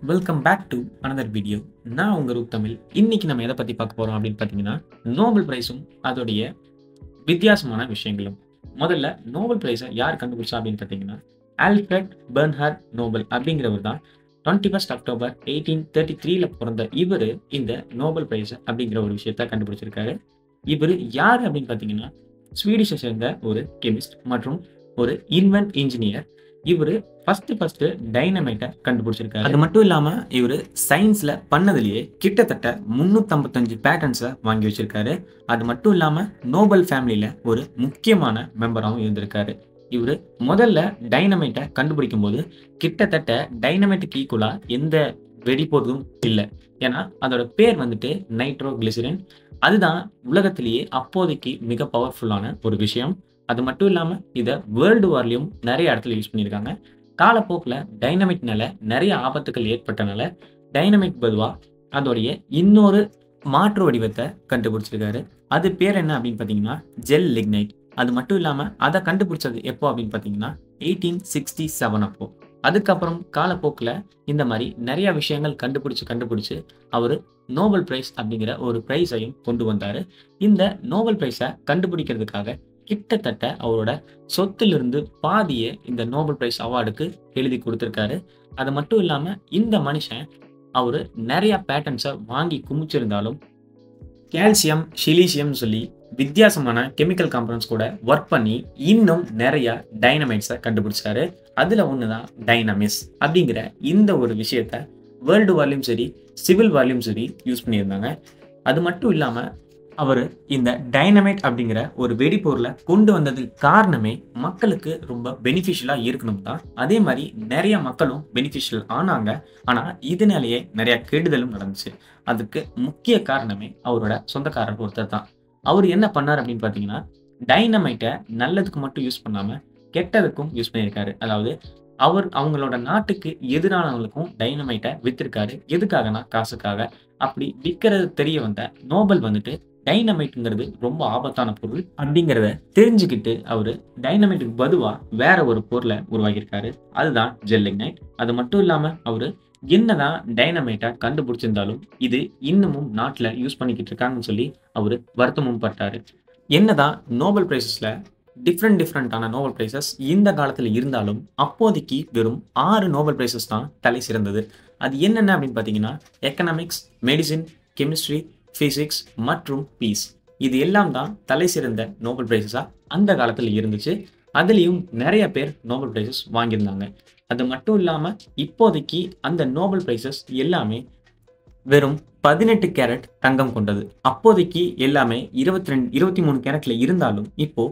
Welcome back to another video. நான் உங்க ரூப் தமிழ். இன்னைக்கு நம்ம எதை பத்தி பார்க்க போறோம் அப்படின்னு பார்த்தீங்கன்னா, நோபல் பிரைஸும் அதோடைய வித்தியாசமான விஷயங்களும். முதல்ல நோபல் பிரைஸை யார் கண்டுபிடிச்சா அப்படின்னு பார்த்தீங்கன்னா, ஆல்ஃபிரட் பெர்ன்ஹார்ட் நோபல் அப்படிங்கிறவர் தான் 21 அக்டோபர் 1833ல பிறந்த இவர் இந்த நோபல் பிரைஸ் அப்படிங்கிற ஒரு விஷயத்த கண்டுபிடிச்சிருக்காரு. இவர் யார் அப்படின்னு பார்த்தீங்கன்னா, ஸ்வீடிஷை சேர்ந்த ஒரு கெமிஸ்ட் மற்றும் ஒரு இன்வென்ட் இன்ஜினியர். இவர் ஃபர்ஸ்ட் டைனமைட்டை கண்டுபிடிச்சிருக்காரு. அது மட்டும் இல்லாம இவர் சயின்ஸ்ல பண்ணதுலயே கிட்டத்தட்ட 355 பேட்டன்ஸை வாங்கி வச்சிருக்காரு. அது மட்டும் இல்லாம நோபல் ஃபேமிலியில ஒரு முக்கியமான மெம்பராகவும் இருந்திருக்காரு. இவர் முதல்ல டைனமைட்டை கண்டுபிடிக்கும் போது கிட்டத்தட்ட டைனமைட்டுக்கு ஈக்குவலா எந்த வெடிப்பொருளும் இல்லை. ஏன்னா அதோட பேர் வந்துட்டு நைட்ரோ கிளிசரின். அதுதான் உலகத்திலேயே அப்போதைக்கு மிக பவர்ஃபுல்லான ஒரு விஷயம். அது மட்டும் இல்லாம இதை வேர்ல்டு வார்லையும் நிறைய இடத்துல யூஸ் பண்ணியிருக்காங்க. காலப்போக்கில் டைனமைட்னால நிறைய ஆபத்துகள் ஏற்பட்டனால டைனமைட் பொதுவா அதோடைய இன்னொரு மாற்று வடிவத்தை கண்டுபிடிச்சிருக்காரு. அது பேர் என்ன அப்படின்னு பார்த்தீங்கன்னா ஜெல் லிக்னைட். அது மட்டும் இல்லாமல் அதை கண்டுபிடிச்சது எப்போ அப்படின்னு பார்த்தீங்கன்னா 1867 அப்போ. அதுக்கப்புறம் காலப்போக்கில் இந்த மாதிரி நிறைய விஷயங்கள் கண்டுபிடிச்சு அவர் நோபல் பிரைஸ் அப்படிங்கிற ஒரு பிரைஸையும் கொண்டு வந்தார். இந்த நோபல் பிரைஸை கண்டுபிடிக்கிறதுக்காக கிட்டத்தட்ட அவரோட சொத்திலிருந்து பாதியை இந்த நோபல் பிரைஸ் அவார்டுக்கு எழுதி கொடுத்துருக்காரு. அது மட்டும் இல்லாமல் இந்த மனுஷன் அவர் நிறைய பேட்டன்ஸை வாங்கி குமிச்சிருந்தாலும் கால்சியம் சிலிசியம் சொல்லி வித்தியாசமான கெமிக்கல் காம்பவுண்ட்ஸ் கூட ஒர்க் பண்ணி இன்னும் நிறைய டைனமைட்ஸை கண்டுபிடிச்சாரு. அதில் ஒன்று தான் டைனமிஸ் அப்படிங்கிற இந்த ஒரு விஷயத்த வேர்ல்டு வார்லையும் சரி சிவில் வார்லையும் சரி யூஸ் பண்ணியிருந்தாங்க. அது மட்டும் இல்லாமல் அவர் இந்த டைனமைட் அப்படிங்கிற ஒரு வெடிப்பொருளை கொண்டு வந்ததுக்கு காரணமே மக்களுக்கு ரொம்ப பெனிஃபிஷியலாக இருக்கணும் தான். அதே மாதிரி நிறைய மக்களும் பெனிஃபிஷியல் ஆனாங்க. ஆனால் இதனாலேயே நிறைய கெடுதலும் நடந்துச்சு. அதுக்கு முக்கிய காரணமே அவரோட சொந்தக்காரர் ஒருத்தர் தான். அவர் என்ன பண்ணார் அப்படின்னு பார்த்தீங்கன்னா, டைனமைட்டை நல்லதுக்கு மட்டும் யூஸ் பண்ணாமல் கெட்டதுக்கும் யூஸ் பண்ணியிருக்காரு. அதாவது அவங்களோட நாட்டுக்கு எதிரானவங்களுக்கும் டைனமைட்டை வித்திருக்காரு. எதுக்காகனா காசுக்காக. அப்படி விற்கிறது தெரிய வந்த நோபல் வந்துட்டு டைனமைட்ங்கிறது ரொம்ப ஆபத்தான பொருள் அப்படிங்கிறத தெரிஞ்சுக்கிட்டு அவரு டைனமைட்டுக்கு பதுவா வேற ஒரு பொருளை உருவாக்கியிருக்காரு. அதுதான் ஜெல் லிக்னைட். அது மட்டும் இல்லாம அவரு என்னதான் டைனமைட்டை கண்டுபிடிச்சிருந்தாலும் இது இன்னமும் நாட்டில் யூஸ் பண்ணிக்கிட்டு இருக்காங்கன்னு சொல்லி அவரு வருத்தமும் பட்டாரு. என்னதான் நோபல் பிரைசஸ்ல டிஃப்ரெண்டான நோபல் பிரைசஸ் இந்த காலத்தில் இருந்தாலும் அப்போதைக்கு வெறும் 6 நோபல் பிரைசஸ் தான் தலை சிறந்தது. அது என்னென்ன அப்படின்னு பார்த்தீங்கன்னா, எக்கனாமிக்ஸ், மெடிசின், கெமிஸ்ட்ரி, பிசிக்ஸ் மற்றும் பீஸ். இது எல்லாம் தான் தலை சிறந்த நோபல் பிரைஸஸா அந்த காலத்தில் இருந்துச்சு. அதுலேயும் நிறைய பேர் நோபல் பிரைஸஸ் வாங்கியிருந்தாங்க. அது மட்டும் இல்லாமல் இப்போதைக்கு அந்த நோபல் பிரைஸஸ் எல்லாமே வெறும் 18 கேரட் தங்கம் கொண்டது. அப்போதைக்கு எல்லாமே 23 கேரட்ல இருந்தாலும் இப்போ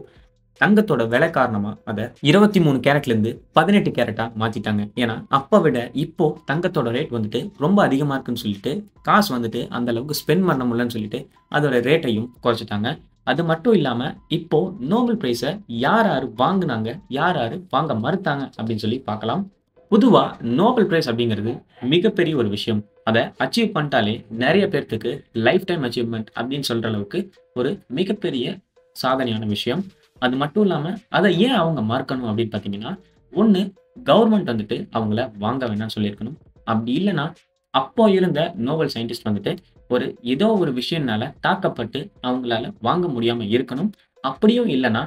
தங்கத்தோட விலை காரணமா அதை 23 கேரட்லேருந்து 18 கேரட்டா மாத்திட்டாங்க. ஏன்னா அப்போ விட இப்போ தங்கத்தோட ரேட் வந்துட்டு ரொம்ப அதிகமா இருக்குன்னு சொல்லிட்டு காசு வந்துட்டு அந்த அளவுக்கு ஸ்பெண்ட் பண்ண முடியலன்னு சொல்லிட்டு அதோட ரேட்டையும் குறைச்சிட்டாங்க. அது மட்டும் இல்லாம இப்போ நோபல் பிரைஸை யார் வாங்கினாங்க, யார் வாங்க மறுத்தாங்க அப்படின்னு சொல்லி பார்க்கலாம். பொதுவா நோபல் பிரைஸ் அப்படிங்கிறது மிகப்பெரிய ஒரு விஷயம். அதை அச்சீவ் பண்ணிட்டாலே நிறைய பேர்த்துக்கு லைஃப் டைம் அச்சீவ்மெண்ட் அப்படின்னு சொல்ற அளவுக்கு ஒரு மிகப்பெரிய சாதனையான விஷயம். அது மட்டும் இல்லாமல் அதை ஏன் அவங்க மறுக்கணும் அப்படின்னு பார்த்தீங்கன்னா, ஒன்று கவர்மெண்ட் வந்துட்டு அவங்கள வாங்க வேணாம்னு சொல்லியிருக்கணும். அப்படி இல்லைன்னா அப்போ இருந்த நோபல் சயின்டிஸ்ட் வந்துட்டு ஏதோ ஒரு விஷயம்னால தாக்கப்பட்டு அவங்களால வாங்க முடியாமல் இருக்கணும். அப்படியும் இல்லைன்னா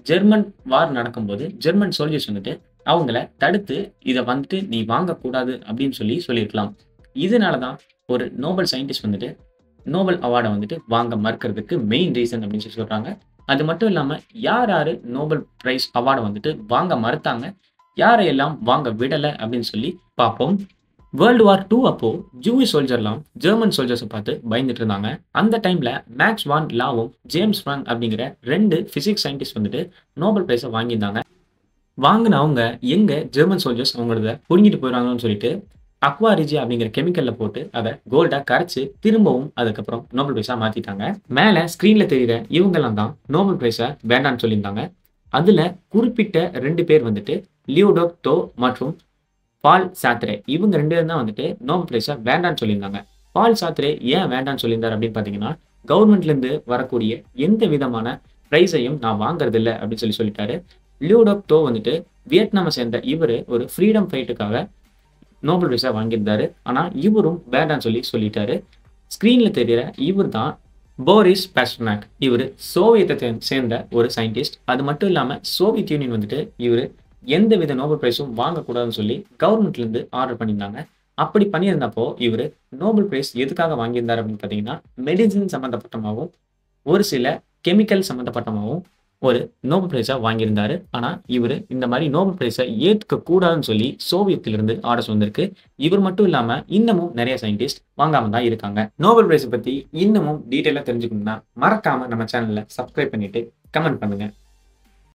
ஜெர்மன் வார் நடக்கும்போது ஜெர்மன் சோல்ஜர்ஸ் வந்துட்டு அவங்கள தடுத்து இதை வந்துட்டு நீ வாங்கக்கூடாது அப்படின்னு சொல்லியிருக்கலாம். இதனால தான் ஒரு நோபல் சயின்டிஸ்ட் வந்துட்டு நோபல் அவார்டை வந்துட்டு வாங்க மறுக்கிறதுக்கு மெயின் ரீசன் அப்படின்னு சொல்கிறாங்க. அது மட்டும் இல்லாமல் யார் நோபல் பிரைஸ் அவார்டை வந்துட்டு வாங்க மறுத்தாங்க, யாரையெல்லாம் வாங்க விடலை அப்படின்னு சொல்லி பார்ப்போம். வேர்ல்டு வார் 2 அப்போ ஜூவிஷ் சோல்ஜர்லாம் ஜெர்மன் சோல்ஜர்ஸை பார்த்து பயந்துட்டு இருந்தாங்க. அந்த டைம்ல மேக்ஸ் வான் லாவும் ஜேம்ஸ் பிராங்க் அப்படிங்கிற 2 பிசிக்ஸ் சயின்டிஸ்ட் வந்துட்டு நோபல் பிரைஸை வாங்கியிருந்தாங்க. வாங்கின அவங்க எங்க ஜெர்மன் சோல்ஜர்ஸ் அவங்களத புடுங்கிட்டு போயிடுவாங்கன்னு சொல்லிட்டு அக்வா ரிஜி அப்படிங்கிற கெமிக்கல்ல போட்டு அதை கோல்டா கரைச்சு திரும்பவும் அதுக்கப்புறம் நோபல் பிரைஸா மாத்திட்டாங்க. மேல ஸ்கிரீன்ல தெரியுற இவங்கெல்லாம் தான் நோபல் பிரைஸை வேண்டான்னு சொல்லியிருந்தாங்க. அதுல குறிப்பிட்ட 2 பேர் வந்துட்டு லியோடோ தோ மற்றும் பால் சாத்ரே. இவங்க 2 பேரும் தான் வந்துட்டு நோபல் பிரைஸை வேண்டான்னு சொல்லியிருந்தாங்க. பால் சாத்ரே ஏன் வேண்டான்னு சொல்லியிருந்தார் அப்படின்னு பார்த்தீங்கன்னா, கவர்மெண்ட்ல இருந்து வரக்கூடிய எந்த விதமான பிரைஸையும் நான் வாங்குறது இல்லை அப்படின்னு சொல்லிட்டாரு. லியோடோ தோ வந்துட்டு வியட்நாமை சேர்ந்த இவர் ஒரு ஃப்ரீடம் ஃபைட்டுக்காக நோபல் பிரைஸை வாங்கியிருந்தாரு. ஆனா இவரும் வேண்டான்னு சொல்லிட்டாரு. ஸ்க்ரீன்ல தெரியிற இவர் தான் போரிஸ் பாஸ்டர்நாக். இவரு சோவியத்தை சேர்ந்த ஒரு சயின்டிஸ்ட். அது மட்டும் இல்லாம சோவியத் யூனியன் வந்துட்டு இவரு எந்தவித நோபல் பிரைஸும் வாங்கக்கூடாதுன்னு சொல்லி கவர்மெண்ட்ல இருந்து ஆர்டர் பண்ணியிருந்தாங்க. அப்படி பண்ணியிருந்தப்போ இவரு நோபல் பிரைஸ் எதுக்காக வாங்கியிருந்தாரு அப்படின்னு பார்த்தீங்கன்னா, மெடிசின் சம்மந்தப்பட்டமாவும், ஒரு சில கெமிக்கல் சம்மந்தப்பட்டமாவும் ஒரு நோபல் பிரைஸா வாங்கியிருந்தாரு. ஆனா இவரு இந்த மாரி நோபல் பிரைஸை ஏத்துக்க கூடாதுன்னு சொல்லி சோவியத்தில இருந்து ஆர்டர்ஸ் வந்திருக்கு. இவர் மட்டும் இல்லாம இன்னமும் நெறைய சயின்டிஸ்ட் வாங்காம தான் இருக்காங்க. நோபல் பிரைஸ பத்தி இன்னமும் டீட்டெயிலா தெரிஞ்சுக்கணும்னா மறக்காம நம்ம சேனல சப்ஸ்கிரைப் பண்ணிட்டு கமெண்ட் பண்ணுங்க.